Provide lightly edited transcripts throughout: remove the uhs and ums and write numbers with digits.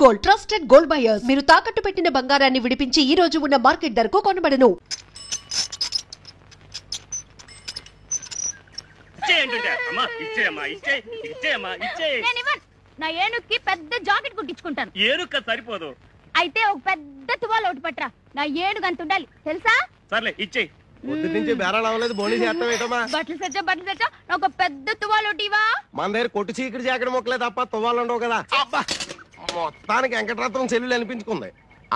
Gold, trusted gold buyers. మీరు తాకట్టు పెట్టిన బంగారాన్ని విడిపించి ఈ రోజు ఉన్న మార్కెట్ ధరకు కొనబడను. నా ఏనుక్కి పెద్ద జాకెట్ కుట్టించుకుంటాను. ఏనుక్క సరిపోదు. అయితే ఒక పెద్ద తువాలు ఒకటి పట్టరా. నా ఏనుగు అంత ఉండాలి తెలుసా? సర్లే ఇచ్చేయి. నుంచి బేరాలు అవ్వలేదు బోని చేస్తావేటమ్మా? బట్టలు సచ్చా ఒక పెద్ద తువాలు ఒకటివా? మన దగ్గర కొట్టు చీకటి జాకెట్ మొక్కలే తప్ప తువ్వాలు ఉండవు కదా. మొత్తానికి వెంకటరత్నం చెల్లెలు అనిపించుకుంది.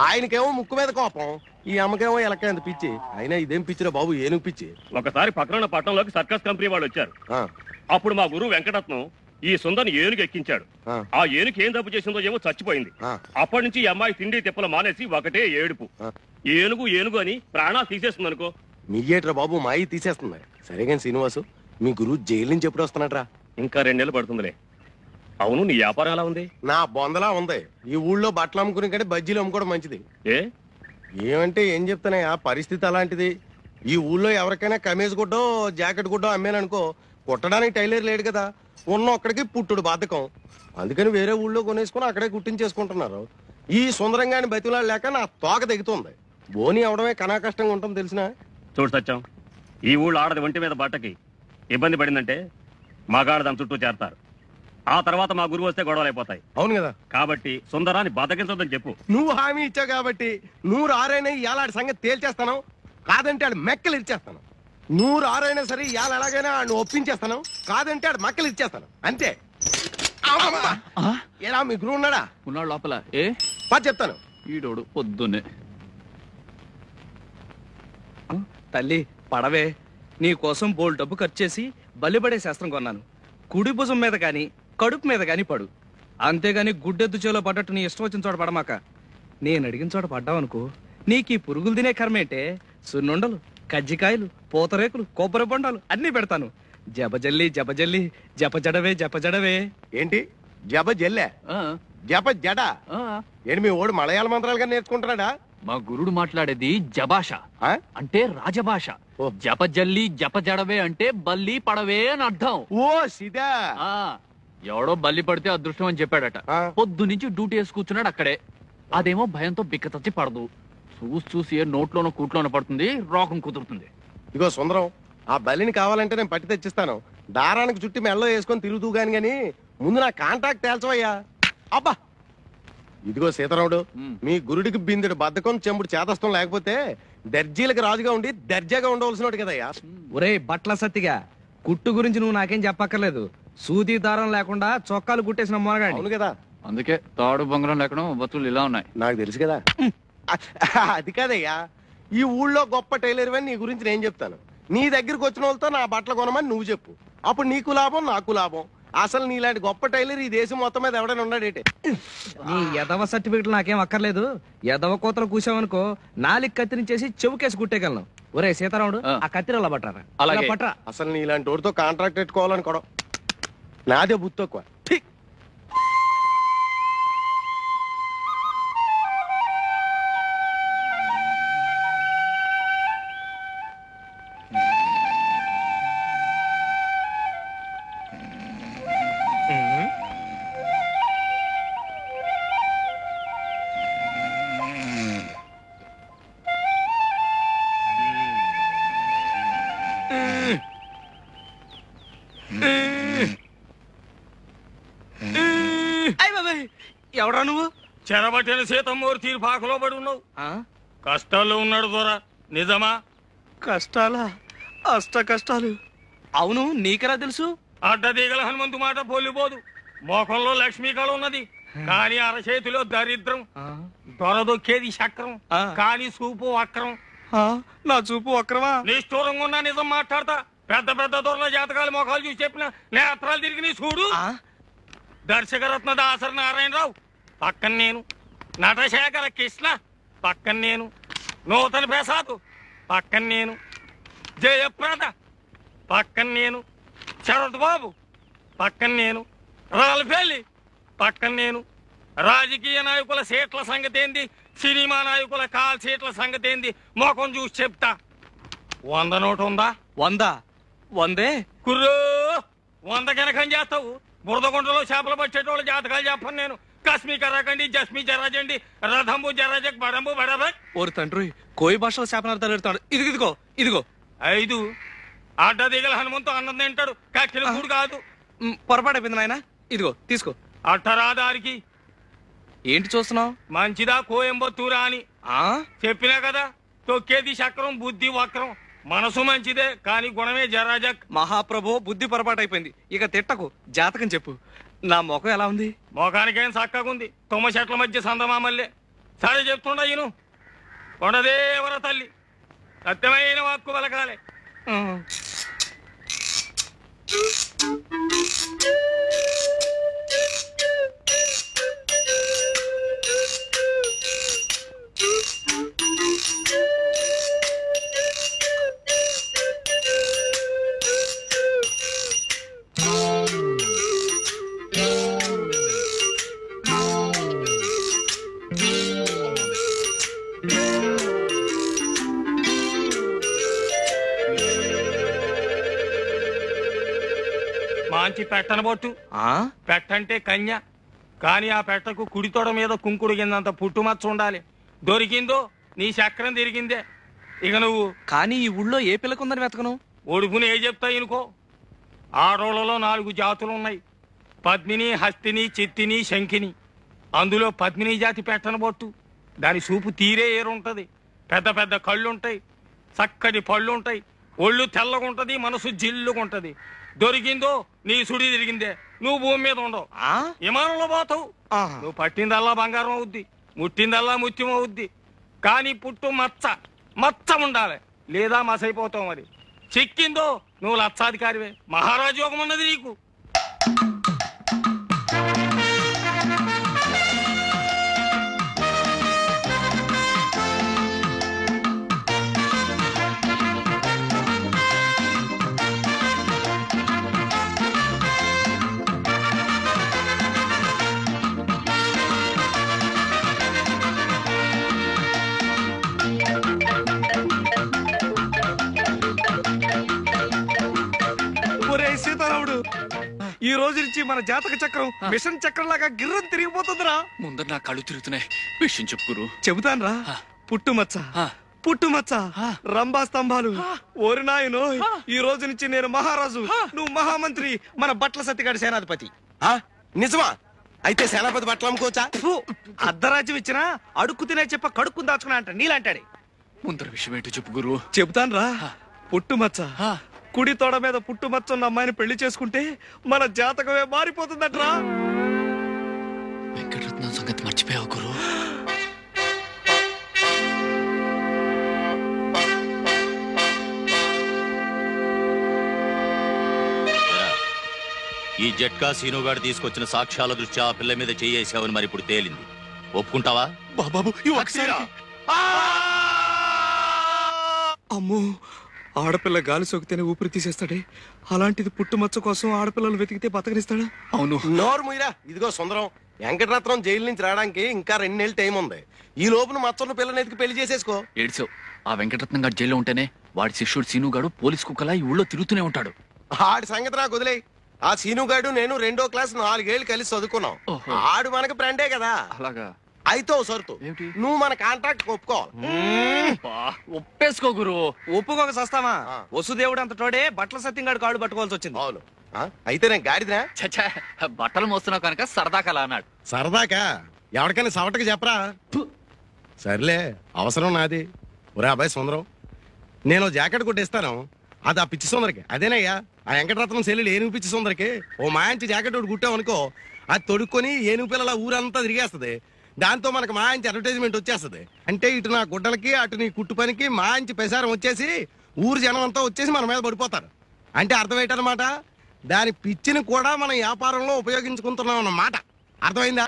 ఆయనకేమో ముక్కు మీద కోపం, ఈ అమ్మకేమో ఎలక్కంత పిచ్చి. అయినా ఇదేం పిచ్చిరా బాబు, ఏనుగు పిచ్చి. ఒకసారి పక్కన పట్టణంలోకి సర్కస్ కంపెనీ వాళ్ళు వచ్చారు. అప్పుడు మా గురువు వెంకటరత్నం ఈ సుందర్ని ఏనుగు ఎక్కించాడు. ఆ ఏనుగు ఏం తప్పు చేసిందో ఏమో చచ్చిపోయింది. అప్పటి నుంచి ఈ అమ్మాయి తిండి తిప్పలు మానేసి ఒకటే ఏడుపు. ఏనుగు ఏనుగు అని ప్రాణాలు తీసేస్తుంది అనుకో. మీయేట్రా బాబు మాయి తీసేస్తుంది. సరేగాని శ్రీనివాసు, మీ గురువు జైలు నుంచి ఎప్పుడు వస్తున్నాడ్రా? ఇంకా 2 నెలలు పడుతుందిలే. అవును, నీ వ్యాపారం ఎలా ఉంది? నా బొందలా ఉంది. ఈ ఊళ్ళో బట్టలు అమ్ముకునే కంటే బజ్జీలు అమ్ముకోవడం మంచిది. ఏమంటే ఏం చెప్తానయ్యా, పరిస్థితి అలాంటిది. ఈ ఊళ్ళో ఎవరికైనా కమీజ్ గుడ్డో జాకెట్ గుడ్డో అమ్మాననుకో, కుట్టడానికి టైలర్ లేడు కదా. ఉన్న ఒక్కడికి పుట్టుడు బాధకం. అందుకని వేరే ఊళ్ళో కొనేసుకుని అక్కడే కుట్టించేసుకుంటున్నారు. ఈ సుందరంగాని బతిలాడు లేక నా తోక తెగుతుంది. బోని అవడమే కనా కష్టంగా ఉంటుంది తెలిసిన. చూడు సత్యం, ఈ ఊళ్ళో ఆడది ఒంటి మీద బట్టకి ఇబ్బంది పడిందంటే మగాడు దాని చుట్టూ చేరతారు. ఆ తర్వాత మా గురువు వస్తే గొడవలు అయిపోతాయి. అవును కదా. కాబట్టి సుందరాన్ని బతకించొద్దని చెప్పు. నువ్వు హామీ ఇచ్చావు కాబట్టి 106 ఇయాలాడి సంగతి తేల్చేస్తాను. కాదంటే ఆడు మెక్కలు ఇచ్చేస్తాను. 106 సరే ఇవాళ ఎలాగైనా ఆడు ఒప్పించేస్తాను. కాదంటే ఆడు మక్కలు ఇచ్చేస్తాను అంతే. ఎలా మీ గురువు ఉన్నాడా? ఉన్నాడు లోపల. చెప్తాను. ఈడోడు పొద్దున్నే. తల్లి పడవే, నీ కోసం బోల్ డబ్బు ఖర్చు చేసి బలిపడే శాస్త్రం కొన్నాను. కుడి భుజం మీద కాని కడుపు మీద కాని పడు. అంతేగాని గుడ్డెద్దు చేలో పడ్డట్టు నీ ఇష్టం వచ్చిన చోట పడమాక. నేను అడిగిన చోట పడ్డావనుకో, నీకు ఈ పురుగులు తినే కర్మేంటే సున్నుండలు, కజ్జికాయలు, పూతరేకులు, కొబ్బరి బొండాలు అన్నీ పెడతాను. జపజల్లి జపజల్లి జపజడవే జపజడవే. ఏంటి జప జల్లే? జప జడ ఏంటి? మీ ఓడు మలయాళ మంత్రాలుగా నేర్చుకుంటున్నాడా? మా గురుడు మాట్లాడేది జభాష, అంటే రాజభాష. జపజల్లి జపజడవే అంటే బల్లి పడవే అని అర్థం. ఓ సిదా. ఎవడో బల్లి పడితే అదృష్టం అని చెప్పాడట. పొద్దు నుంచి డ్యూటీ వేసి కూర్చున్నాడు అక్కడే. అదేమో భయంతో బిక్కతచ్చి పడదు. చూసి ఏ నోట్లోనో కూట్లోనో పడుతుంది, రోగం కుదురుతుంది. ఇగో సుందరం, ఆ బలిని కావాలంటే నేను పట్టి తెచ్చిస్తాను. దారానికి చుట్టి మెల్లో వేసుకొని తిరుగుతూ గాని ముందు నా కాంటాక్ట్ తేల్చవయ్యా. అబ్బా ఇదిగో సీతారాముడు, మీ గురుడికి బిందుడు బద్ధకం చెంబుడు చేతస్థం లేకపోతే దర్జీలకు రాజుగా ఉండి దర్జాగా ఉండవలసినోడు కదయ్యా. ఒరే బట్ల సత్తిగా, కుట్టు గురించి నువ్వు నాకేం చెప్పక్కర్లేదు. సూది దారం లేకుండా చొక్కాలు కుట్టేసిన మొనగాడు. అవును కదా. అందుకే తాడు బొంగరం లేకుండా బతులు ఇలా ఉన్నాయి. నాకు తెలుసు కదా. అది కాదయ్యా, ఈ ఊళ్ళో గొప్ప టైలర్ అని నీ గురించి నేను చెప్తాను. నీ దగ్గరికి వచ్చిన వాళ్ళతో నా బట్టలు కొనమని నువ్వు చెప్పు. అప్పుడు నీకు లాభం, నాకు లాభం. అసలు నీలాంటి గొప్ప టైలర్ ఈ దేశం మొత్తం మీద ఎవడైనా ఉన్నాడేటే. నీ ఎదవ సర్టిఫికెట్లు నాకేం అక్కర్లేదు. ఎదవ కోతలు కూసావనుకో, నాలుగు కత్తిరించేసి చెవుకేసి కుట్టేయగలను. ఒరే సీతారాముడు, ఆ కత్తిరలా పట్టరా. అలాగే పట్టరా. అసలు నీలాంటి వాడితో కాంట్రాక్ట్ పెట్టుకోవాలనుకోవడం నాదే బుద్ధి తక్కువ. ఎవడా నువ్వు? చెరబట్టిన సీతమ్మూరు తీరు పాకలో పడి ఉన్నావు. కష్టాల్లో ఉన్నాడు దొర. నిజమా? కష్టాలా? అష్ట కష్టాలు. అవును, నీకెలా తెలుసు? అడ్డదీగల హనుమంతు మాట పోలిపోదు. మోకంలో లక్ష్మీ కళ ఉన్నది, కానీ అరచేతిలో దరిద్రం. దొరదొక్కేది చక్రం, కానీ చూపు వక్రం. నా చూపు వక్రమా? నిష్ఠూరంగా ఉన్నా నిజం మాట్లాడతా. పెద్ద పెద్ద దొరల జాతకాలు మొఖాలు చూసి చెప్పిన నేత్రాలు తిరిగి నీ చూడు. దర్శకరత్న దాసరి నారాయణరావు పక్కన నేను, నటశేఖర కృష్ణ పక్కన నేను, నూతన ప్రసాద్ పక్కన నేను, జయప్రద పక్కన నేను, శరత్ బాబు పక్కన నేను, రాల్ఫెల్లి పక్కన నేను. రాజకీయ నాయకుల సీట్ల సంగతి ఏంది, సినిమా నాయకుల కాల్ సీట్ల సంగతి ఏంది మొఖం చూసి చెప్తా. 100 నోటు ఉందా? 100? 100 కుర్రో 100 కనకం చేస్తావు. బురదగుంటలో చేపలు పట్టేటోళ్ళ జాతకాలు చెప్పను నేను. కస్మి కరాకండి జస్మి జరాజండి రథంబు జరాజక్ బడంబు బడబక్. ఓరు తండ్రి కోయి భాషలో శాపనార్థాలు పెడతాడు. ఇదిగో ఇదిగో 5 అడ్డదిగల హనుమంతు అన్నం తింటాడు కక్కిన కూడు కాదు. పొరపాటు అయిపోయింది నాయన. ఇదిగో తీసుకో. అట్టరాదారికి ఏంటి చూస్తున్నావు? మంచిదా కోయంబత్తూరా అని చెప్పినా కదా. తొక్కేది చక్రం బుద్ధి వక్రం. మనసు మంచిదే కానీ గుణమే జరాజక్. మహాప్రభు బుద్ధి పొరపాటు అయిపోయింది. ఇక తిట్టకు, జాతకం చెప్పు. నా ముఖం ఎలా ఉంది? మోకానికేం చక్కగుంది. తుమ్మ చెట్ల మధ్య సందమామల్లే. సరే చెప్తుండ ఈను. కొండదేవర తల్లి సత్యమైన వాక్కు పలకాలే. మంచి పెట్టనబొట్టు. పెట్టంటే కన్య. కానీ ఆ పెట్టకు కుడి తొడ మీద కుంకుడు కిందంత పుట్టుమచ్చ ఉండాలి. దొరికిందో నీ చక్రం తిరిగిందే. ఇక నువ్వు కానీ ఈ ఊళ్ళో ఏ పిల్లకుందని వెతకను? ఒడుపుని ఏ చెప్తాయి అనుకో. ఆడోళ్లలో 4 జాతులున్నాయి. పద్మిని, హస్తిని, చిత్తిని, శంఖిని. అందులో పద్మిని జాతి పెట్టనబొట్టు. దాని చూపు తీరే ఏరుంటది. పెద్ద పెద్ద కళ్ళుంటాయి, చక్కటి పళ్ళుంటాయి, ఒళ్ళు తెల్లగుంటది, మనసు జిల్లుగుంటది. దొరికిందో నీ సుడి తిరిగిందే. నువ్వు భూమి మీద ఉండవు, విమానంలో పోతావు. నువ్వు పట్టిందల్లా బంగారం అవుద్ది, ముట్టిందల్లా ముత్యం అవుద్ది. కానీ పుట్టు మచ్చ ఉండాలి, లేదా మసైపోతావు. మరి చిక్కిందో నువ్వు లక్షాధికారివే. మహారాజు యోగం ఉన్నది నీకు. సీతారాముడు, ఈ రోజు నుంచి మన జాతక చక్రం మిషన్ చక్రం లాగా గిర్రం తిరిగిపోతుందిరా. ముందర నా కళ్ళు తిరుగుతున్నాయి. విషయం చెప్పుకురు. చెబుతాన్రా. పుట్టుమచ్చ, రంభా స్తంభాలు. ఓరి నాయనో, ఈ రోజు నుంచి నేను మహారాజు, నువ్వు మహామంత్రి, మన బట్ల సత్తిగాడి సేనాధిపతి. నిజమా? అయితే సేనాపతి బట్టలు అమ్ముకోవచ్చా? అర్ధరాజ్యం ఇచ్చినా అడుక్కు తినే చెప్ప కడుక్కుని దాచుకున్నా అంట నీలాంటాడే. ముందర విషయం ఏంటో చెప్పుకురు. చెబుతాన్రా. పుట్టుమచ్చ, కుడి తోడ మీద పుట్టుమచ్చ ఉన్న అమ్మాయిని పెళ్లి చేసుకుంటే మన జాతకమే మారిపోతుందట్రా. వెంకటరత్నం సంగతి మర్చిపోయావు గురు. ఈ జట్కా సీనుగాడు తీసుకొచ్చిన సాక్ష్యాల దృష్ట్యా ఆ పిల్ల మీద చేయేసావని మరి ఇప్పుడు తేలింది. ఒప్పుకుంటావా? బాబు అమ్మో, ఆడపిల్ల గాలి సోకితేనే ఊపిరి తీసేస్తాడే. అలాంటిది పుట్టుమచ్చ కోసం ఆడపిల్లలు వెతికితే బతకనిస్తాడా? అవును. నోరు ముయిరా. ఇదిగో సుందరం, వెంకటరత్నం జైలు నుంచి రావడానికి ఇంకా 2 నెలలు టైం ఉంది. ఈ లోపున మచ్చన్న పిల్లని ఎతికి పెళ్లి చేసేసుకో. ఏడ్చావు. ఆ వెంకటరత్నం గారు జైల్లో ఉంటేనే వాడి శిష్యుడు సీనుగాడు పోలీస్ కుక్కలా ఈ ఊళ్ళో తిరుగుతూనే ఉంటాడు. ఆడి సంగతి నాకు వదిలే. ఆ సీనుగాడు నేను 2వ క్లాస్ 4 ఏళ్ళు కలిసి చదువుకున్నాం. ఆడు మనకు ఫ్రెండే కదా. అలాగా? అయితే ఓ సరుతు, నువ్వు మన కాంట్రాక్ట్ ఒప్పుకోవాలి. ఒప్పేసుకో గురు. ఒప్పుకోక సస్తామా? వసుదేవుడు అంత తోడే బట్టల సత్యంగాడు కాడు పట్టుకోవాల్సి వచ్చింది. అవును. అయితే నేను గాడిదా? చచ్చా, బట్టలు మోస్తున్నావు కనుక సరదాకలా అన్నాడు. సరదాకా? ఎవరికైనా సవటకి చెప్పరా? సర్లే, అవసరం నాది. ఒరే అబ్బాయి సుందరం, నేను జాకెట్ కొట్టేస్తాను. అది ఆ పిచ్చి సుందరికి. అదేనయ్యా ఆ వెంకటరత్నం సెల్లు ఏనుగు పిచ్చి సుందరికి ఓ మాయించి జాకెట్ ఒకటి కుట్టామనుకో, అది తొడుక్కొని ఏనుగు పిల్లల ఊరంతా తిరిగేస్తుంది. దాంతో మనకు మాయించి అడ్వర్టైజ్మెంట్ వచ్చేస్తుంది. అంటే ఇటు నా గుడ్డలకి అటు నీ కుట్టు పనికి మాయించి ప్రసారం వచ్చేసి ఊరు జనం అంతా వచ్చేసి మన మీద పడిపోతారు. అంటే అర్థం ఏంటన్నమాట, దాని పిచ్చిని కూడా మనం వ్యాపారంలో ఉపయోగించుకుంటున్నాం అన్నమాట. అర్థమైందా?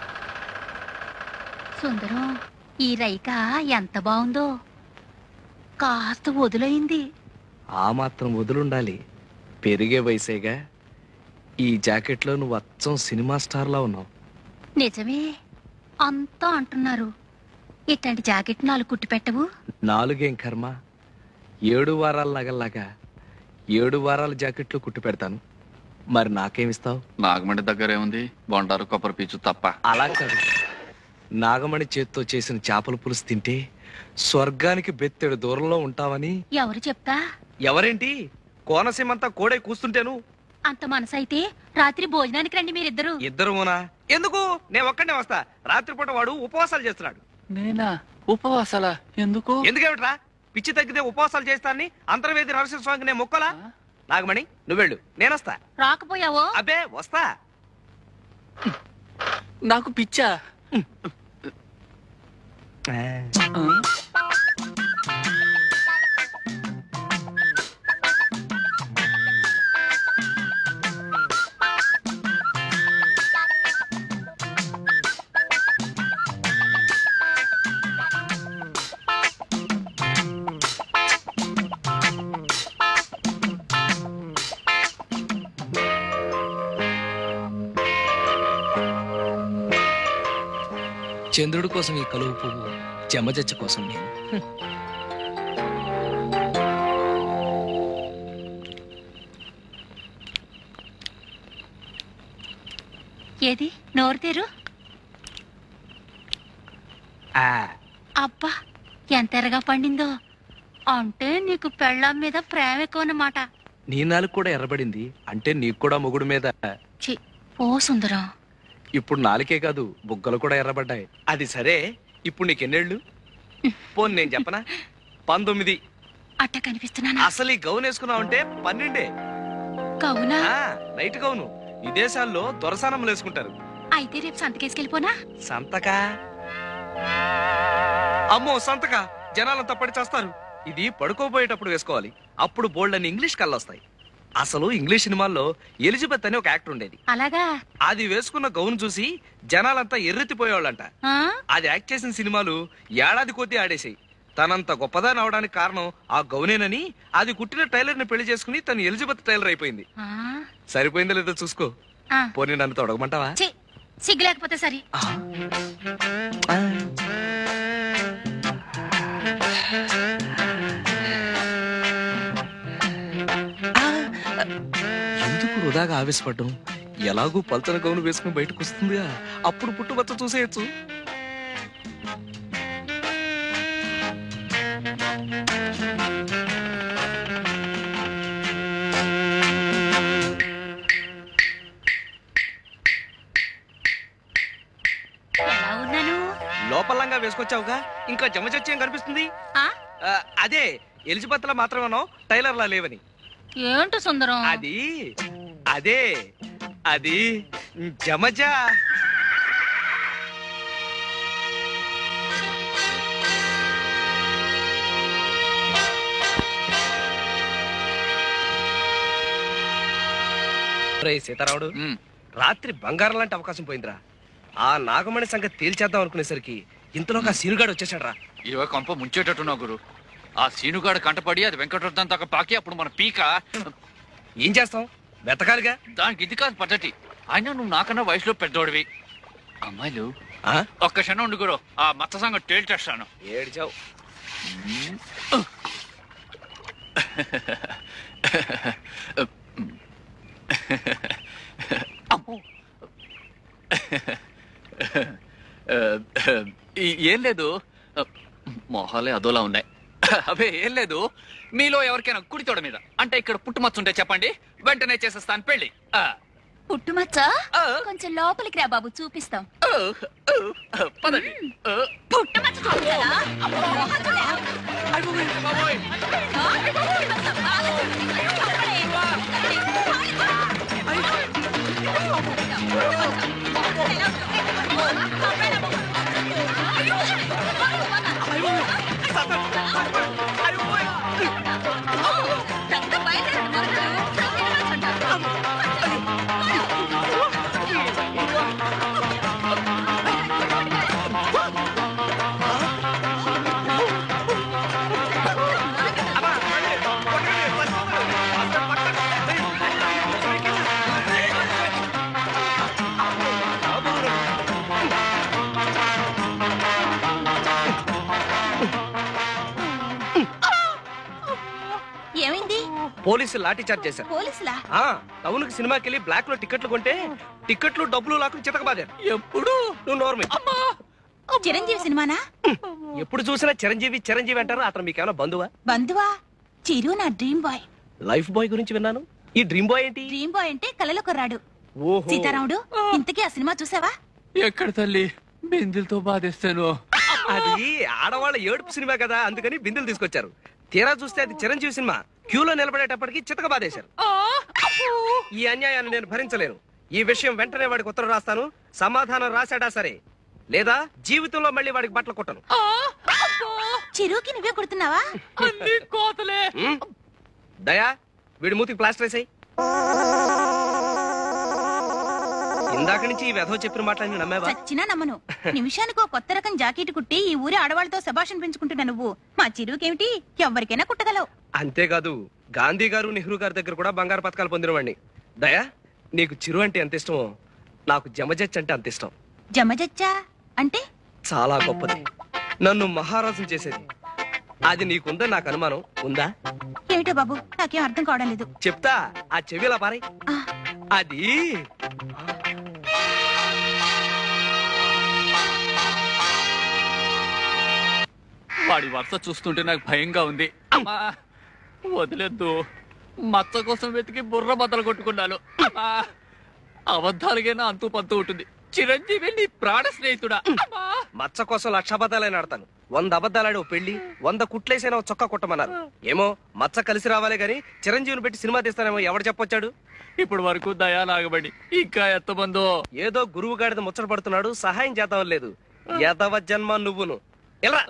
సుందరం, ఈ రైక ఎంత బాగుందో. కాస్త వదులైంది. ఆ మాత్రం వదులుండాలి, పెరిగే వయసేగా. ఈ జాకెట్ లో నువ్వు అచ్చం సినిమా స్టార్ లా ఉన్నావు. నిజమే అంతా అంటున్నారు. ఇట్లాంటి జాకెట్ 4 కుట్టి పెట్టవు? 4 కర్మ, 7 వారాల నగల్లాగా 7 వారాల జాకెట్లు కుట్టి పెడతాను. మరి నాకేమిస్తావు? నాగమణి దగ్గర ఏముంది? బొండారు కొబ్బరి పీచు తప్ప. అలా కాదు, నాగమణి చేత్తో చేసిన చేపల పులుసు తింటే స్వర్గానికి బెత్తెడు దూరంలో ఉంటావని. ఎవరు చెప్తా? ఎవరేంటి, కోనసీమంతా కోడే కూస్తుంటేను. అంత మనసైతే రాత్రి భోజనానికి రండి మీరిద్దరు. ఇద్దరునా? ఎందుకు? నేను ఒక్కడే వస్తా. రాత్రిపూట వాడు ఉపవాసాలు చేస్తున్నాడు. నేనా? ఉపవాసాలా? ఎందుకు? ఎందుకేమిట్రా? పిచ్చి తగ్గితే ఉపవాసాలు చేస్తానని అంతర్వేది నరసింహ స్వామికి నేను మొక్కలా. నాగమణి నువ్వెళ్ళు, నేనొస్తా. రాకపోయావో? అబ్బే వస్తా. నాకు పిచ్చా? చంద్రుడి కోసం ఈ కలువు పువ్వు, చెమ్మజచ్చ కోసం నేను. ఏది నోరు తెరు. అబ్బా ఎంత ఎర్రగా పండిందో. అంటే నీకు పెళ్ళాం మీద ప్రేమ ఎక్కువ అన్నమాట. నీ నాలుగు కూడా ఎర్రబడింది అంటే నీకు కూడా మొగుడు మీద. ఛీ, ఓ సుందరం. ఇప్పుడు నాలుకే కాదు, బుగ్గలు కూడా ఎర్రబడ్డాయి. అది సరే, ఇప్పుడు నీకెన్నేళ్ళు? పోను నేను చెప్పనా, 19. అట్ట కనిపిస్తున్నానా? అసలు ఈ గౌన్ వేసుకున్నావంటే 12. గౌనా? Night gown. విదేశాల్లో దొరసానములు వేసుకుంటారు. అయితే రేపు సంతకేసుకెళ్ళిపోనా? సంతక? అమ్మో సంతక, జనాలంతా పడి చేస్తారు. ఇది పడుకోబోయేటప్పుడు వేసుకోవాలి. అప్పుడు బోల్డ్ అని ఇంగ్లీష్ కళ్ళొస్తాయి. అసలు ఇంగ్లీష్ సినిమాల్లో ఎలిజబెత్ అని ఒక యాక్టర్ ఉండేది. అలాగా? అది వేసుకున్న గౌన్ చూసి జనాలంతా ఎర్రెత్తిపోయేవాళ్ళంట. ఆ? అది యాక్ట్ చేసిన సినిమాలు ఏడాది కొద్దీ ఆడేసాయి. తనంత గొప్పదాని అవడానికి కారణం ఆ గౌనేనని అది కుట్టిన టైలర్ ని పెళ్లి చేసుకుని తను ఎలిజబెత్ టైలర్ అయిపోయింది. ఆ? సరిపోయిందో లేదో చూసుకో. ఆ. పోనీ నన్ను తొడగమంటావా? ఛీ, సిగ్గు లేకపోతే సరి. ఎందుకు వృధాగా ఆవేశపడ్డం? ఎలాగూ పల్చన గౌను వేసుకుని బయటకు వస్తుందిగా, అప్పుడు పుట్టుబచ్చ చూసేయచ్చు. ఎలా ఉన్నాను? లోపలంగా వేసుకొచ్చావుగా, ఇంకా జమచచ్చేం కనిపిస్తుంది? ఆ? అదే ఎలిజబెత్ లా మాత్రమేనో టైలర్ లా లేవని. ఏంటో సుందరం? అది అదే అది జమజా. సీతారాముడు, రాత్రి బంగారం లాంటి అవకాశం పోయిందిరా. ఆ నాగమణి సంగతి తేల్చేద్దాం అనుకునేసరికి ఇంతలో ఆ సీనుగాడు వచ్చేసాడు రా. ఇవే కొంప ముంచేటట్టున్నావు గురు. ఆ సీనుగాడు కంటపడి అది వెంకటరత్నం దాకా పాకి అప్పుడు మన పీక. ఏం చేస్తాం, వెతకాలిగా. దానికి ఇది కాదు పద్ధతి. అయినా నువ్వు నాకన్నా వయసులో పెద్దోడివి. అమ్మాయిలు ఒక్క క్షణం ఉండు గురు, ఆ మత్త సంగతి తేల్చేస్తాను. ఏడ్చావు. అమ్మో, ఏం లేదు, మొహాలే అదోలా ఉన్నాయి. అవే ఏం లేదు, మీలో ఎవరికైనా కుడితోడ మీద అంటే ఇక్కడ పుట్టుమచ్చుంటే చెప్పండి, వెంటనే చేసేస్తాను పెళ్లి. పుట్టుమచ్చ కొంచెం లోపలికి రా బాబు, చూపిస్తాం. పదండి. పుట్టుమచ్చ చూపించాలా? పోలీసులు లాఠీ చార్జ్ చేశారు. పోలీసులా? టౌన్ కి సినిమాకి వెళ్ళి బ్లాక్ లో టికెట్లు కొంటే టికెట్లు డబ్బులు లాక్కుని చితకబాదారు. ఎప్పుడు నువ్వు నోర్మి. చిరంజీవి సినిమానా? ఎప్పుడు చూసినా చిరంజీవి చిరంజీవి అంటారు. అతను మీకేమైనా బంధువా? బంధువా? చిరు నా డ్రీమ్ బాయ్. లైఫ్ బాయ్ గురించి విన్నాను. ఈ డ్రీమ్ బాయ్ ఏంటి? డ్రీమ్ బాయ్ అంటే కలలో కొర్రాడు. ఓహో. సీతారాముడు, ఇంతకీ ఆ సినిమా చూసావా? ఎక్కడ తల్లి, బిందులతో బాధేస్తాను. అది ఆడవాళ్ళ ఏడుపు సినిమా కదా, అందుకని బిందులు తీసుకొచ్చారు. తీరా చూస్తే అది చిరంజీవి సినిమా. క్యూలో నిలబడేటప్పటికి చితక బాధేశారు. ఈ అన్యాయాన్ని నేను భరించలేను. ఈ విషయం వెంటనే వాడికి ఉత్తరం రాస్తాను. సమాధానం రాశాడా సరే, లేదా జీవితంలో మళ్ళీ వాడికి బట్టలు కొట్టను. చిరుకి నువ్వే కొడుతున్నావా? కోతలే. దయా, వీడి మూతికి ప్లాస్టర్ వేసాయి. ఇందాక నుంచి ఈ వెధవ చెప్పిన మాటలన్నీ నమ్మేవా? చచ్చినా నమ్మను. నిమిషానికి కొత్త రకం జాకెట్ కుట్టి ఈ ఊరి ఆడవాళ్ళతో శభాషణ పెంచుకుంటున్నా నువ్వు. మా చిరుకేమిటి, ఎవరికైనా కుట్టగలవు. అంతేకాదు, గాంధీ గారు నెహ్రూ గారి దగ్గర కూడా బంగారు పథకాలు పొందినవాడిని. దయా, నీకు చిరు అంటే ఎంత ఇష్టమో నాకు జమజచ్చ అంటే అంత ఇష్టం. జమజచ్చా అంటే? చాలా గొప్పది, నన్ను మహారాజుని చేసేది. అది నీకుందని నాకు అనుమానం. ఉందా? ఏమిటో బాబు, నాకేం అర్థం కావడం లేదు. చెప్తా, ఆ చెవిలా పారై. అది వాడి వరుస చూస్తుంటే నాకు భయంగా ఉంది. అమ్మా, వదిలేద్దు. మచ్చ కోసం వెతికి బుర్ర బద్దలు కొట్టుకున్నాను. అబద్ధాలుగైనా అంతు పంతు ఉంటుంది. చిరంజీవి నీ ప్రాణ స్నేహితుడా. మచ్చ కోసం 1,00,000 అబద్ధాలని ఆడతాను. 100 అబద్ధాలాడి ఓ పెళ్లి, 100 కుట్లేసైనా ఓ చొక్కా కుట్టమన్నారు. ఏమో మచ్చ కలిసి రావాలే గాని చిరంజీవిని పెట్టి సినిమా తీస్తానేమో ఎవడు చెప్పొచ్చాడు? ఇప్పుడు వరకు దయా లాగబడి ఇంకా ఎత్తబందో. ఏదో గురువు గాడిద ముచ్చట పడుతున్నాడు, సహాయం చేద్దాం లేదు. యదవ జన్మ నువ్వును. ఎలా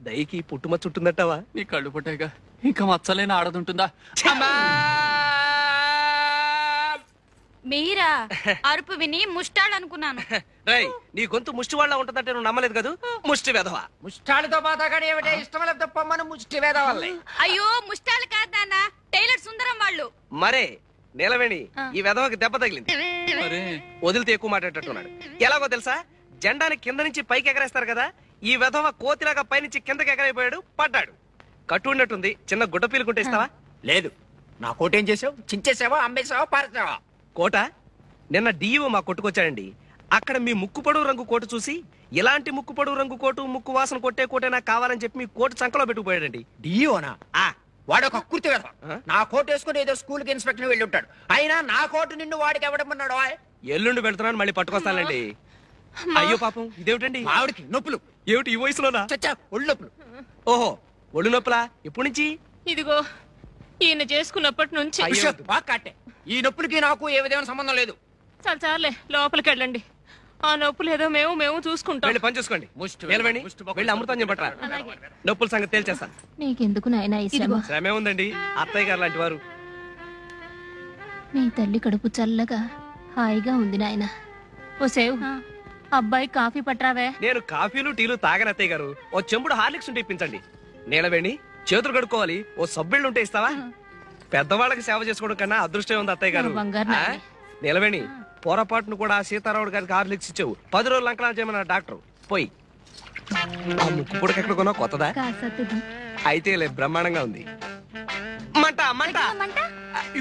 దయకి పుట్టుమచ్చ ఉంటుందంటావా? నీ కళ్ళు పుట్టాక ఇంకా మచ్చలేని ఆడదుంటుందా? మీరా? అరుపు విని ముష్టాలనుకున్నాను. రేయ్, నీ గొంతు ముష్టి వాళ్ళ ఉంటుందంటే నువ్వు నమ్మలేదు కదా. ముష్టి వెధవా. ముష్టాలతో బాధగానే ఏమిటే ఇష్టం లేకపోతే పొమ్మను ముష్టి వేదవాళ్ళే. అయ్యో, ముష్టాలు కాదు నాన్న, టైలర్ సుందరం వాళ్ళు. మరే నిలవేణి, ఈ వెధవకి దెబ్బ తగిలింది. అరే, వదిలితే ఎక్కువ మాట్లాడేటట్టున్నాడు. ఎలాగో తెలుసా? జెండాని కింద నుంచి పైకి ఎగరేస్తారు కదా, ఈ వెధవ కోతిలాగా పైనుంచి కిందకి ఎగరైపోయాడు, పడ్డాడు. కట్టు ఉన్నట్టుంది, చిన్న గుడ్డ పీలుకుంటే ఇస్తావా? లేదు, నా కోటేం చేసావు? చించేసావా, అమ్మేసావా, పారేసావా? కోట నిన్న డిఈఓ మా కొట్టుకొచ్చాడండి. అక్కడ మీ ముక్కు పొడవు రంగు కోటు చూసి, ఇలాంటి ముక్కు పొడవు రంగు కోటు, ముక్కు వాసన కొట్టే కోటే నాకు కావాలని చెప్పి మీ కోటు చంకలో పెట్టుకుపోయాడండి. డియోనా? వాడు ఒక కుర్తి వేద. నా కోట్ వేసుకుని ఏదో స్కూల్ కి ఇన్స్పెక్టర్ వెళ్ళి ఉంటాడు. అయినా నా కోటు నిన్ను వాడికి ఎవడమన్నాడు? ఎల్లుండి పెడుతున్నాను, మళ్ళీ పట్టుకొస్తానండి. అయ్యో పాపం, ఇదేమిటండి? ఆవిడికి నొప్పులు. ఏమిటి ఈ వయసులోనా? చచ్చా, ఒళ్ళు నొప్పులు. ఓహో, ఒళ్ళు నొప్పులా? ఎప్పటి నుంచి? ఇదిగో ఈయన చేసుకున్నప్పటి నుంచి. కాటే ఈ నొప్పులకి నాకు ఏ విధమైన సంబంధం లేదు. చాలే, లోపలికి వెళ్ళండి. ఆ నొప్పులు ఏదో మేము చూసుకుంటాం. వెళ్ళి పని చూసుకోండి. వెళ్ళి అమృతం చెప్పట్రా, నొప్పుల సంగతి తేల్చేస్తాను. నీకెందుకు నాయనా ఈ శ్రమ? శ్రమే ఉందండి, అత్తయ్య గారు లాంటి వారు. నీ తల్లి కడుపు చల్లగా హాయిగా ఉంది నాయనా. ఓ సేవ్, అబ్బాయి కాఫీ పట్రావే. నేను కాఫీలు టీలు తాగని అత్తయ్య గారు. ఓ చెంబుడు హార్లిక్స్ ఉంటే ఇప్పించండి. నీలవేణి, చేతులు కడుక్కోవాలి, ఓ సబ్బిళ్ళు ఉంటే ఇస్తావా? పెద్దవాళ్ళకి సేవ చేసుకోవడం కన్నా అదృష్టం ఉంది అత్తయ్య గారు. నీలవేణి, పొరపాటును కూడా సీతారాముడు గారికి హార్లిక్స్ ఇచ్చావు. 10 రోజులు అంకలా చేయమన్నారు డాక్టర్. పోయి ఆ ముక్కు పొడికి ఎక్కడ కొన్నా కొత్తదా? అయితే లే, బ్రహ్మాండంగా ఉంది. మంట మంట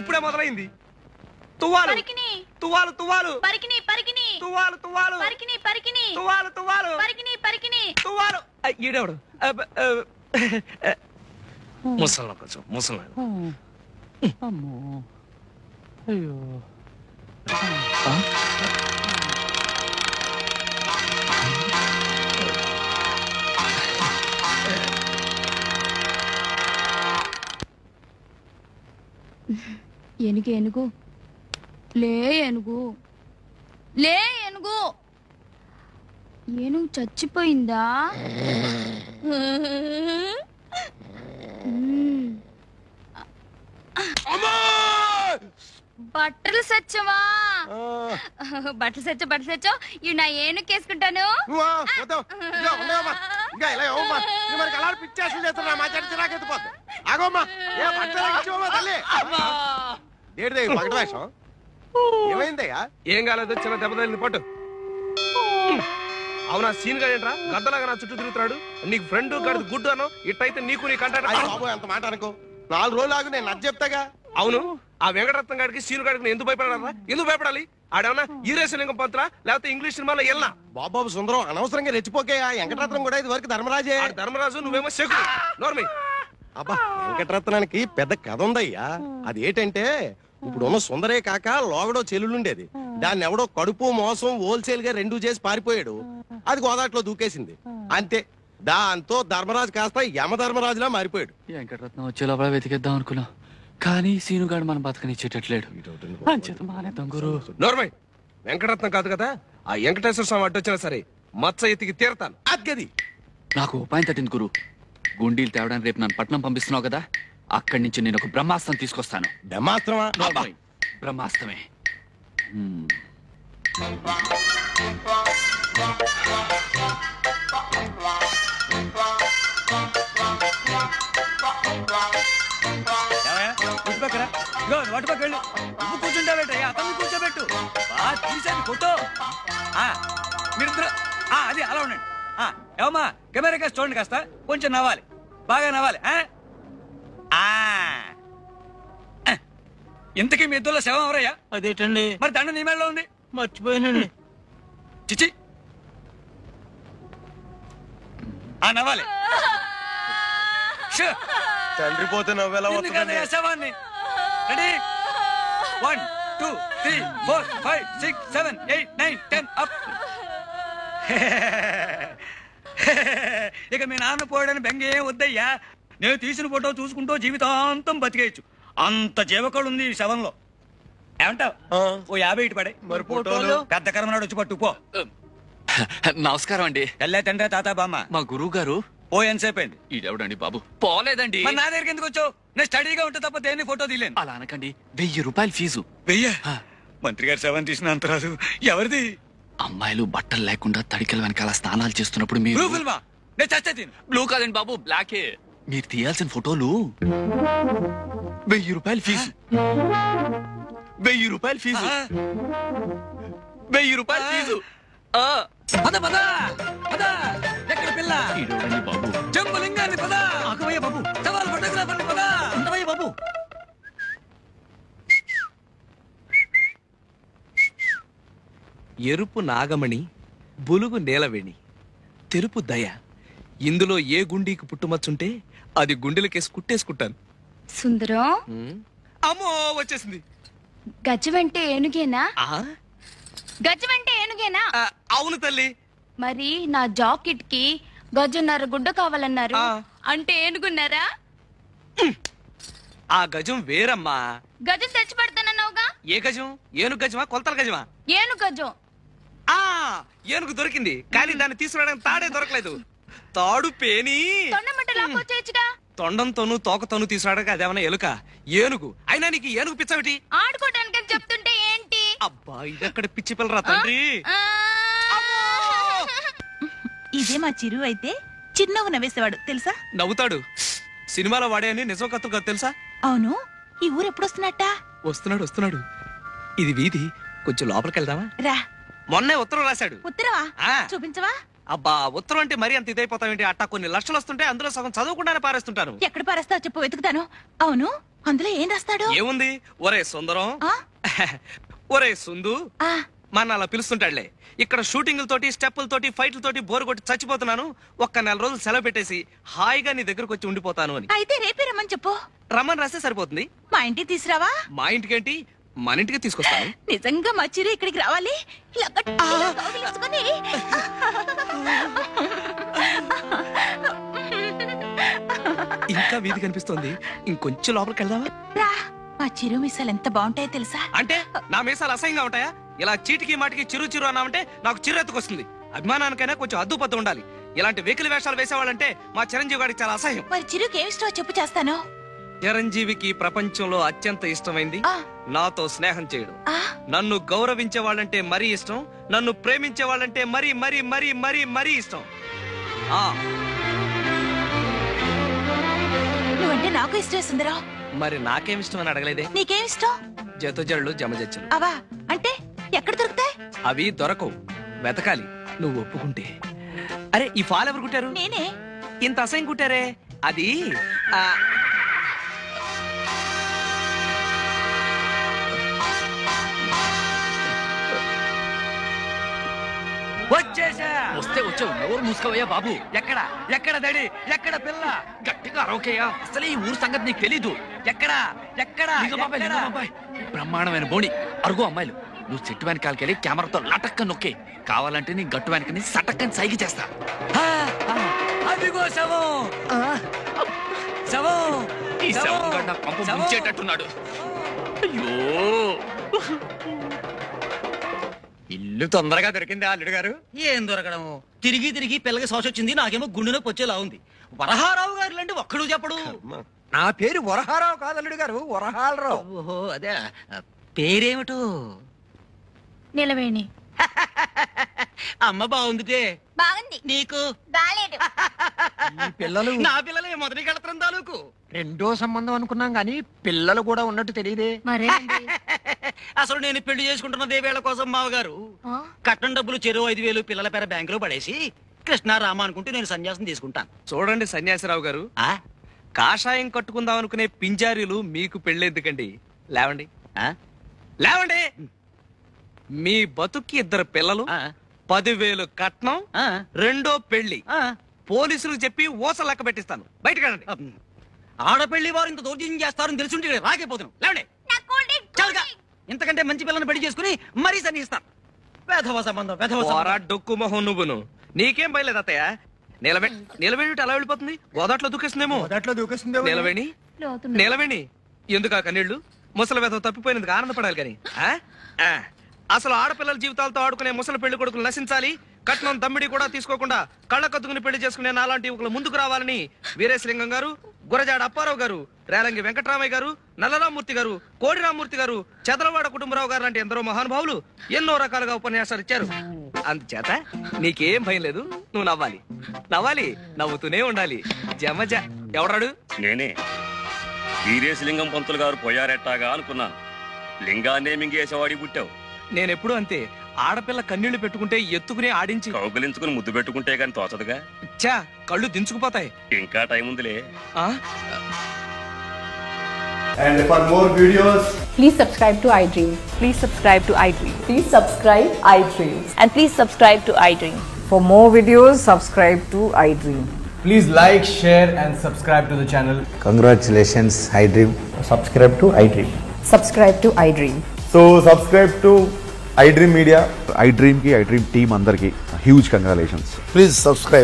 ఇప్పుడే మొదలైంది. తువ్వాలు తువ్వాలు తువ్వాలు తువ్వాలు తువ్వాలు తువ్వాలు తువ్వాలు తువ్వాలు. ఈడెవడు? ముసలి కొంచెం ముసలి. అమ్మో, అయ్యో. ఏనుగు ఏనుగు లే, ఏనుగు లే, ఏనుగు. ఏనుగు చచ్చిపోయిందా? బట్టలు సచ్చవా? బట్టలు సచ్చో ఇవి నా ఏనుకేసుకుంటాను. ఏం కాలేదు, చిన్న దెబ్బ తగిలింది, పట్టు. అవునా సీన్ గా ఏంట్రా గద్దలాగా నా చుట్టూ తిరుగుతున్నాడు? నీకు ఫ్రెండ్ గడిది గుడ్డు అను, ఇట్టయితే నీకు నీ కంటాడు. ఎంత మాట అనుకో. 4 రోజులు ఆగు, నేను నచ్చ చెప్తాగా. అవును, ఆ వెంకటరత్నం గారికి సీను గారికి ఎందుకు భయపడాలా? ఎందుకు భయపడాలి? ఆడేమన్నా ఈరేశలింగం పంతులా లేకపోతే ఇంగ్లీష్ సినిమాలో వెళ్ళా? బాబాబు సుందరం అనవసరంగా రెచ్చిపోకే. ఆ వెంకటరత్నం కూడా ఇది వరకు ధర్మరాజే. ధర్మరాజు, నువ్వేమో శకుడు. నోర్మి. అబ్బా, వెంకటరత్నానికి పెద్ద కథ ఉందయ్యా. అది ఏంటంటే ఇప్పుడున్న సుందరే కాక లోగడో చెల్లుండేది. దాన్ని ఎవడో కడుపు మోసం హోల్సేల్ గా 2 చేసి పారిపోయాడు. అది గోదాట్లో దూకేసింది అంతే. దాంతో ధర్మరాజు కాస్త యమధర్మరాజులా మారిపోయాడు. వెంకటరత్నం వచ్చే లోపల వెతికేద్దాం అనుకున్నాం, కానీ సీనుగాడు మనం బతకనిచ్చేటట్లేడు. నోర్మై, వెంకటరత్నం కాదు కదా, ఆ వెంకటేశ్వర స్వామి అడ్డొచ్చినా సరే మచ్చ ఎత్తికి తీరతాను. అద్గది నాకు ఉపాయం తట్టింది గురు. గుండీలు తేవడానికి రేపు నన్ను పట్నం పంపిస్తున్నావు కదా, అక్కడి నుంచి నేను ఒక బ్రహ్మాస్త్రం తీసుకొస్తాను. బ్రహ్మాస్త్రమా? బ్రహ్మాస్త్రమే. వాటి పక్క వెళ్ళు. నువ్వు కూర్చుంటావేటయ్యా, అతన్ని కూర్చోబెట్టు. తీసేది ఫోటో. మీరిద్దరు అది అలా ఉండండి. ఏమమ్మా, కెమెరా కాస్త చూడండి, కాస్త కొంచెం నవ్వాలి, బాగా నవ్వాలి. ఇంతకీ మీ ఇద్దరులో శవం ఎవరయ్యా? అదేటండి, మరి దండ నీ మేడలో ఉంది. మర్చిపోయానండి. చిచి, నవ్వాలి. తండ్రి పోతే నవ్వేలా వస్తుంది? శవాన్ని రెడీ, 1 2 3 4 5 6 7 8 9 10 అప్. ఇక మీ నాన్న పోయాడని బెంగే వద్దయ్యా. నేను తీసిన ఫోటో చూసుకుంటూ జీవితాంతం బతికేయచ్చు, అంత జీవకళ ఉంది ఈ శవంలో. ఏమంటావు? ఓ 50 ఇటు పడే. మరి ఫోటోలు? పెద్ద కర్మనాడు వచ్చి పట్టు పో. నమస్కారం అండి. ఎల్లే తండ్రి తాత బామ్మ. మా గురువు గారు ఓ ఎంతసేపు అయింది? ఈడెవడండి బాబు? పోలేదండి. మరి నా దగ్గరికి ఎందుకు వచ్చావు? నేను స్టడీగా ఉంటే తప్ప దేన్ని ఫోటో తీయలేను. అలా అనకండి, 1000 రూపాయలు ఫీజు. 1000? మంత్రి గారు శవం తీసిన అంత రాదు. ఎవరిది? అమ్మాయిలు బట్టలు లేకుండా తడికల వెనకాల స్నానాలు చేస్తున్నప్పుడు మీరు బ్లూ ఫిల్మా? నేను చచ్చే తిను. బ్లూ కాదండి బాబు, బ్లాకే. మీరు తీయాల్సిన ఫోటోలు 1000 రూపాయలు ఫీజు. 1000 రూపాయలు ఫీజు. 1000 రూపాయలు ఫీజు. పద పద పద. ఎక్కడ పిల్ల? ఈడెవడండి బాబు? జంబులింగాన్ని పద. ఆకవయ్య బాబు. సవాల్ ఫోటోగ్రాఫర్ని పద. ఉండవయ్య బాబు. ఎరుపు నాగమణి, బులుగు నేలవేణి, తెలుపు దయ. ఇందులో ఏ గుండీకి పుట్టుమచ్చుంటే అది గుండెలకేసి కుట్టేసుకుంటాను. సుందరం, అమ్మో వచ్చేసింది. గజమంటే ఏనుగేనా? గజమంటే ఏనుగేనా? అవును తల్లి. మరి నా జాకెట్ కి గజన్నర గుడ్డ కావాలన్నారు, అంటే ఏనుగున్నారా? ఆ గజం వేరమ్మా. గజం తెచ్చి పెడతానన్నావుగా. ఏ గజం? ఏనుగు గజమా, కొలతల గజమా? ఏనుగు గజం. ఏనుగు దొరికింది, కానీ దాన్ని తీసుకురావడానికి తాడే దొరకలేదు. తాడు పేని తొండంతోనూ తోకతోనూ తీసుకురావడానికి అదేమన్నా ఎలుక? ఏనుగు అయినా నీకు ఏనుగు పిచ్చవిటి? ఆడుకోవడానికి చెప్తుంటే ఏంటి? అబ్బా, ఇదక్కడ పిచ్చి పిల్లరా తండ్రి. ఇదే మా చిరు అయితే చిన్నగా నవ్వేసేవాడు తెలుసా? నవ్వుతాడు. సినిమాలో వాడే అని నిజం కత్తులు కాదు తెలుసా? అవును. ఈ ఊరు ఎప్పుడు వస్తున్నట్ట? వస్తున్నాడు. ఇది వీధి, కొంచెం లోపలికి వెళ్దామా? రా. మొన్నే ఉత్తరం రాశాడు. ఉత్తరవా? చూపించవా? అబ్బా, ఉత్తరం అంటే మరీ అంత ఇదైపోతావేంటి? అట్టా కొన్ని లక్షలు వస్తుంటే అందులో సగం చదవకుండానే పారేస్తుంటాను. ఎక్కడ పారేస్తావు చెప్పు, వెతుకుతాను. అవును, అందులో ఏం రాస్తాడు? ఏముంది? ఒరే సుందరం, ఒరే సుందు మన అలా పిలుస్తుంటాడులే. ఇక్కడ షూటింగ్లతోటి, స్టెప్పులతోటి, ఫైట్లతోటి బోరు కొట్టి చచ్చిపోతున్నాను. ఒక్క 4 రోజులు సెలవు పెట్టేసి హాయిగా నీ దగ్గరకు వచ్చి ఉండిపోతాను అని. అయితే రేపే రమ్మని చెప్పు. రమ్మని రాస్తే సరిపోతుంది. మా ఇంటికి తీసురావా? మా ఇంటికేంటి, మన ఇంటికి తీసుకొస్తాను. నిజంగా మా చిరు ఇక్కడికి రావాలి. ఇలా గట్టిగా కౌగిలించుకొని. ఇంకా వీధి కనిపిస్తోంది, ఇంకొంచెం లోపలికి వెళ్దామా? రా. మా చిరు మీసాలు ఎంత బాగుంటాయో తెలుసా? అంటే నా మీసాలు అసహ్యంగా ఉంటాయా? ఇలా చీటికి మాటికి చిరు అన్నామంటే నాకు చిరెత్తుకొస్తుంది. అభిమానానికైనా కొంచెం అద్దుపద్దు ఉండాలి. ఇలాంటి వెకిలి వేషాలు వేసేవాళ్ళంటే మా చిరంజీవి గారికి చాలా అసహ్యం. మరి చిరుకి ఏమి ఇష్టమో చెప్పు, చేస్తాను. చిరంజీవికి ప్రపంచంలో అత్యంత ఇష్టమైంది నాతో స్నేహం చేయడం. నన్ను గౌరవించే వాళ్ళంటే మరీ ఇష్టం, నన్ను ప్రేమించే వాళ్ళంటే మరీ మరీ మరీ మరీ మరీ ఇష్టం. నువ్వంటే నాకు ఇష్టమే సుందరం. మరి నాకేం ఇష్టం అని అడగలేదే? నీకేం ఇష్టం? జతజళ్ళు జమజచ్చలు. అవా అంటే ఎక్కడ దొరుకుతాయి? అవి దొరకవు, వెతకాలి. నువ్వు ఒప్పుకుంటే. అరే, ఈ ఫాల్ ఎవరు కుట్టారు? నేనే. ఇంత అసహ్యం కుట్టారే? అది వస్తే వచ్చావు నోరు మూసుకోవయ్యా బాబు. ఎక్కడ ఎక్కడ దడి ఎక్కడ పిల్ల? గట్టిగా అరవకయ్యా, అసలే ఈ ఊరు సంగతి నీకు తెలీదు. ఎక్కడ ఎక్కడ బ్రహ్మాండమైన బోణి అరుగు అమ్మాయిలు. నువ్వు చెట్టు వెనకాలకెళ్ళి కెమెరాతో లటక్క నొక్కే. కావాలంటే నీ గట్టు వెనకని సటక్కని సైకి చేస్తా. అదిగో శవం శవం. ఈ శవం గడ్డ పంపు ముంచేటట్టున్నాడు. అయ్యో ఇల్లు తొందరగా దొరికింది అల్లుడు గారు. ఏం దొరకడము, తిరిగి తిరిగి పిల్లకి శోష వచ్చింది. నాకేమో గుండె నొప్పి వచ్చేలా ఉంది. వరహారావు గారు లాంటి ఒక్కడు చెప్పడు. నా పేరు వరహారావు కాదు అల్లుడు గారు, వరహాలరావు. ఓహో అదే పేరేమిటో? నిలవేణి. అమ్మ బాగుందిటే. బాగుంది. నీకు బాలేదు. పిల్లలు నా పిల్లలే మొదటి కడతరం తాలూకు. రెండో సంబంధం అనుకున్నాం గానీ పిల్లలు కూడా ఉన్నట్టు తెలియదే. మరేనండి. అసలు నేను పెళ్లి చేసుకుంటున్నదే వేళ కోసం మావగారు కట్నం డబ్బులు చెరువు 5,000 పిల్లల పేర బ్యాంకులో పడేసి కృష్ణారామ అనుకుంటూ నేను సన్యాసం తీసుకుంటాను. చూడండి సన్యాసిరావు గారు, కాషాయం కట్టుకుందాం అనుకునే పింజారీలు మీకు పెళ్ళెందుకండి? లేవండి లేవండి. మీ బతుక్కి 2 పిల్లలు, 10,000 కట్నం, రెండో పెళ్లి. పోలీసులకు చెప్పి ఊస లెక్క పెట్టిస్తాను. బయటకెళ్ళండి. ఆడపెళ్లి వారు ఇంత దౌర్జన్యం చేస్తారని తెలిసి రాకపోతున్నాం. లేవండి. చాలుగా. ఇంతకంటే మంచి పిల్లని పెళ్లి చేసుకుని మరీ సన్నిస్తాను. వేధవ సంబంధం డొక్కు మొహం నువ్వును. నీకేం బయలేదు అత్తయ్య. నిలవేణి అలా వెళ్ళిపోతుంది. గోదాట్లో దూకేస్తుందేమో. నిలవేణి నిలవేణి ఎందుకు ఆ కన్నీళ్లు? ముసలి వేధం తప్పిపోయినందుకు ఆనందపడాలి కానీ అసలు ఆడపిల్లల జీవితాలతో ఆడుకునే ముసలి పెళ్లి కొడుకులు నశించాలి. కట్నం దమ్మిడి కూడా తీసుకోకుండా కళ్ళ కత్తుకుని పెళ్లి చేసుకునే నాలాంటి యువకులు ముందుకు రావాలని వీరేశలింగం గారు, గురజాడ అప్పారావు గారు, రేలంగి వెంకటరామయ్య గారు, నల్లరామూర్తి గారు, కోడిరామూర్తి గారు, చదలవాడ కుటుంబరావు గారు లాంటి ఎందరో మహానుభావులు ఎన్నో రకాలుగా ఉపన్యాసాలు ఇచ్చారు. అందుచేత నీకేం భయం లేదు. నువ్వు నవ్వాలి నవ్వాలి, నవ్వుతూనే ఉండాలి. జమజ. ఎవడాడు? నేనే. వీరేశలింగం పంతులు గారు పోయారెట్టాగా అనుకున్నాను. లింగాన్నే మింగేసేవాడి పుట్టావు. నేనెప్పుడు అంతే. ఆడపిల్ల కన్నీళ్లు పెట్టుకుంటే ఎత్తుకుని ఆడించి కౌగిలించుకుని ముద్దు పెట్టుకుంటే గాని తోచదుగా. చా కళ్ళు దించుకుపోతాయి. ఇంకా టైం ఉందిలే. And for more videos, please subscribe to iDream. Please subscribe to iDream. Please subscribe iDream. And please subscribe to iDream. For more videos, subscribe to iDream. please like, share and subscribe to the channel. Congratulations, iDream. Subscribe to iDream. Subscribe to iDream. So subscribe to iDream Media. iDream ki iDream team andarki huge congratulations. Please subscribe.